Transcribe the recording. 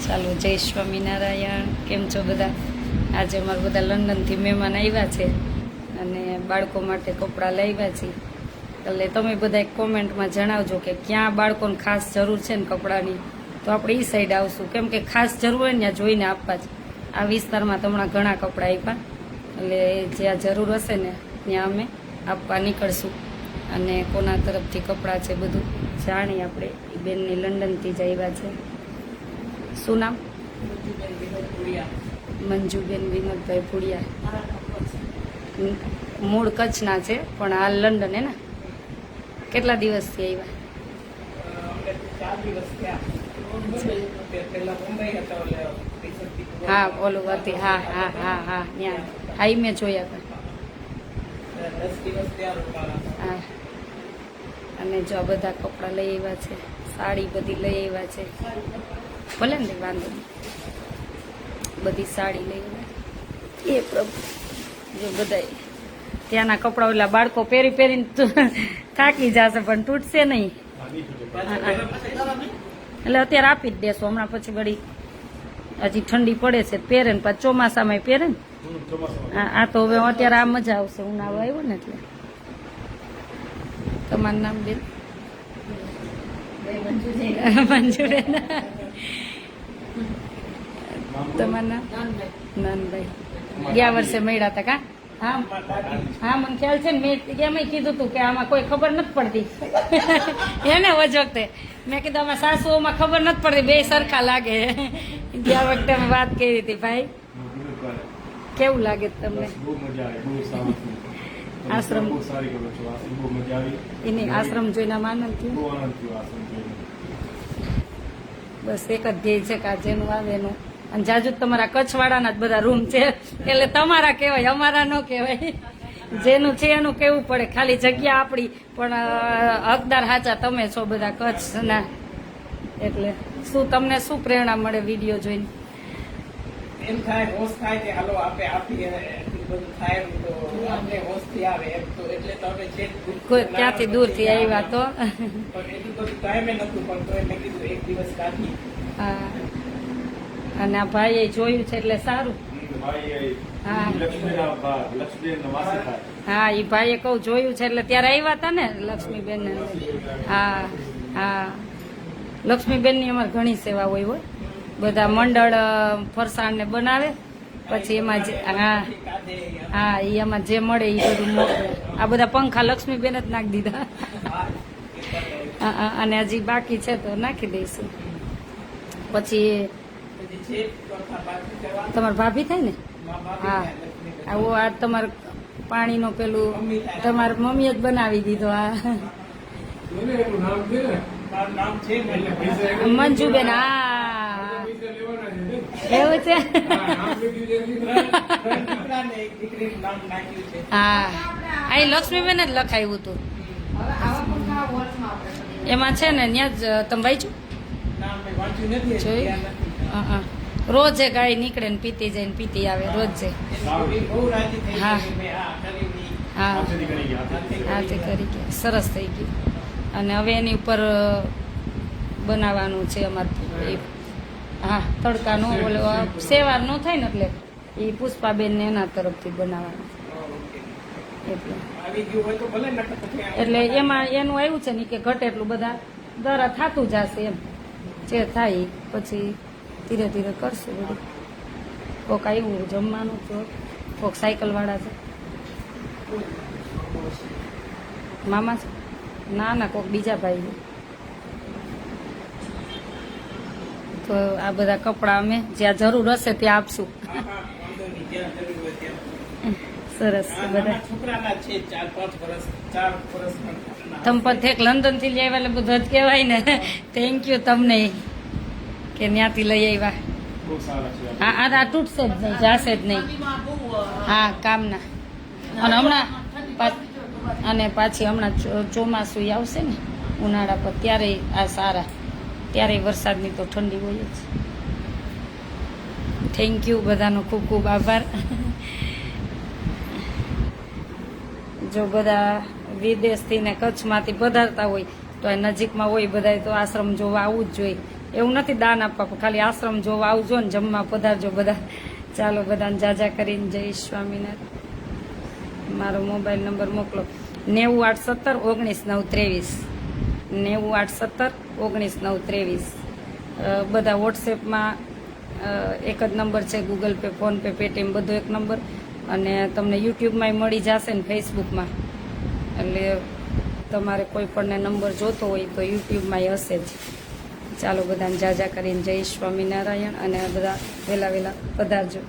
ચાલો, જય સ્વામિનારાયણ. કેમ છો બધા? આજે અમારા બધા લંડનથી મહેમાન આવ્યા છે અને બાળકો માટે કપડાં લાવ્યા છે. એટલે તમે બધા એક કોમેન્ટમાં જણાવજો કે ક્યાં બાળકોને ખાસ જરૂર છે ને કપડાની, તો આપણે એ સાઈડ આવશું. કેમ કે ખાસ જરૂર હોય ને ત્યાં જોઈને આપવા જ. આ વિસ્તારમાં તો હમણાં ઘણા કપડાં આપ્યા, એટલે જ્યાં જરૂર હશે ને ત્યાં અમે આપવા નીકળશું. અને કોના તરફથી કપડાં છે બધું જાણીએ આપણે. એ બેનની લંડનથી જ આવ્યા છે. શું નામ? મંજુબેન વિનોદભાઈ ભુડિયા. મૂળ કચ્છના છે પણ હાલ લંડન હે ને? કેટલા દિવસથી આવ્યા? હા, ઓલું હતી. હા હા હા હા, ત્યાં હાઈ મેં જોયા હતા. હા, અને જો આ બધા કપડાં લઈ આવ્યા છે, સાડી બધી લઈ આવ્યા છે. ભલે ને વાંધો નહીં, બધી સાડી લઈ આવ્યા. એ પ્રભુ, જો બધા ત્યાંના કપડાં ઓલા બાળકો પહેરી પહેરીને થાકી જશે પણ તૂટશે નહીં. એટલે અત્યારે આપી જ દેશો, હમણાં પછી વળી હજી ઠંડી પડે છે પહેરે ને પાછું ચોમાસામાં પહેરે ને. આ તો હવે અત્યારે આ મજા આવશે, ઉનાળો આવ્યો ને એટલે. તમારું નામ બેન? મંજુબેન. તમારું નામ? નાનભાઈ. ગયા વર્ષે મળ્યા હતા કા? હા હા, મને ખ્યાલ છે ને. મેં એમાં કીધું હતું કે આમાં કોઈ ખબર નથી પડતી એને વખતે મેં કીધું આમાં સાસુઓમાં ખબર નથી પડતી, બે સરખા લાગે. ગયા વખતે અમે વાત કરી હતી. ભાઈ કેવું લાગે તમને આશ્રમ? એની આશ્રમ જોઈને આનંદ થયો. બસ એક જ ધ્યેય છે કે આ જેનું આવે એનું. અને જાજુ તમારા કચ્છવાળાના જ બધા રૂમ છે એટલે તમારા કહેવાય, અમારા ન કહેવાય. જેનું છે એનું કેવું પડે. ખાલી જગ્યા આપણી, પણ હકદાર સાચા તમે છો બધા કચ્છના. એટલે શું તમને શું પ્રેરણા મળે વિડીયો જોઈને? એમ થાય હોશ થાય કે હાલો આપણે આપીએ એટલું બધું થાય તો આપણે હોશથી આવે એમ. તો એટલે તો અમે છે કોઈ ક્યાંથી દૂરથી આવ્યા તો પણ એટલું બધું ટાઈમે નતું, પણ તો મેં કીધું એક દિવસ કાઢી. હા, અને આ ભાઈએ જોયું છે એટલે સારું. હા હા, એ ભાઈએ કહું જોયું છે એટલે ત્યારે આવ્યા હતા ને લક્ષ્મીબેન. હા હા, લક્ષ્મીબેનની અમારે ઘણી સેવા હોય. બધા મંડળ ફરસાણ ને બનાવે, પછી એમાં જે હા હા એ એમાં જે મળે એ બધું મોકલે. આ બધા પંખા લક્ષ્મીબેન જ નાખી દીધા. અને હજી બાકી છે તો નાખી દઈશું. પછી તમારા ભાભી થાય ને? હા, આવું આ તમારે પાણીનું પેલું તમારી મમ્મીએ જ બનાવી દીધો. આ મંજુબેન. હા એવું છે. હા, અહીં લક્ષ્મીબેન જ લખાયું હતું એમાં છે ને. ત્યાં જ તમે વાંચ્યું? જોયું? રોજ એ ગાય નીકળે ને પીતી જાય ને પીતી આવે રોજ છે. હા હા હા, તે કરી ગયા. સરસ થઈ ગયું. અને હવે એની ઉપર બનાવવાનું છે અમારે. હા, તડકાનો ઓલો સેવારનો થાય ને એટલે એ પુષ્પાબેનને એના તરફથી બનાવવાનું. એટલે એમાં એનું આવ્યું છે ને કે ઘટે એટલું બધા દરા થતું જશે એમ. જે થાય પછી ધીરે ધીરે કરશું બધું. કોક આવ્યું જમવાનું તો કોક સાયકલવાળા છે. મામા છે? ના ના, કોક બીજા ભાઈ. તો આ બધા કપડાં અમે જ્યાં જરૂર હશે ત્યાં આપશું. સરસ છે બધા. તમે પણ એક લંડન થી લઈ આવ્યા એટલે બધું જ કહેવાય ને. થેન્ક યુ તમને કે ત્યાંથી લઈ આવ્યા. હા, આ તૂટશે જ નહીં, જાશે જ નહીં. હા, કામના. અને હમણાં અને પાછી હમણાં ચોમાસું આવશે ને ઉનાળા પર, ત્યારે આ સારા. ત્યારે વરસાદની તો ઠંડી હોય જ. થેન્ક યુ બધાનો ખૂબ ખૂબ આભાર. જો બધા વિદેશથી ને કચ્છમાંથી પધારતા હોય તો એ નજીકમાં હોય બધા તો આશ્રમ જોવા આવવું જ જોઈએ. એવું નથી દાન આપવા, પણ ખાલી આશ્રમ જોવા આવજો ને જમવા પધારજો બધા. ચાલો બધાને જાજા કરીને જય સ્વામિનારાયણ. મારો મોબાઈલ નંબર મોકલો 9817 19 923 9817 19 923. બધા વોટ્સએપમાં એક જ નંબર છે, Google pay, phone pay, Paytm બધો એક નંબર. અને તમને યુટ્યુબમાંય મળી જશે ને ફેસબુકમાં, એટલે તમારે કોઈ પણને નંબર જોતો હોય તો યુટ્યુબમાંય હશે જ. ચાલો બધાને જાજા કરીને જય સ્વામિનારાયણ, અને બધા વહેલા પધારજો.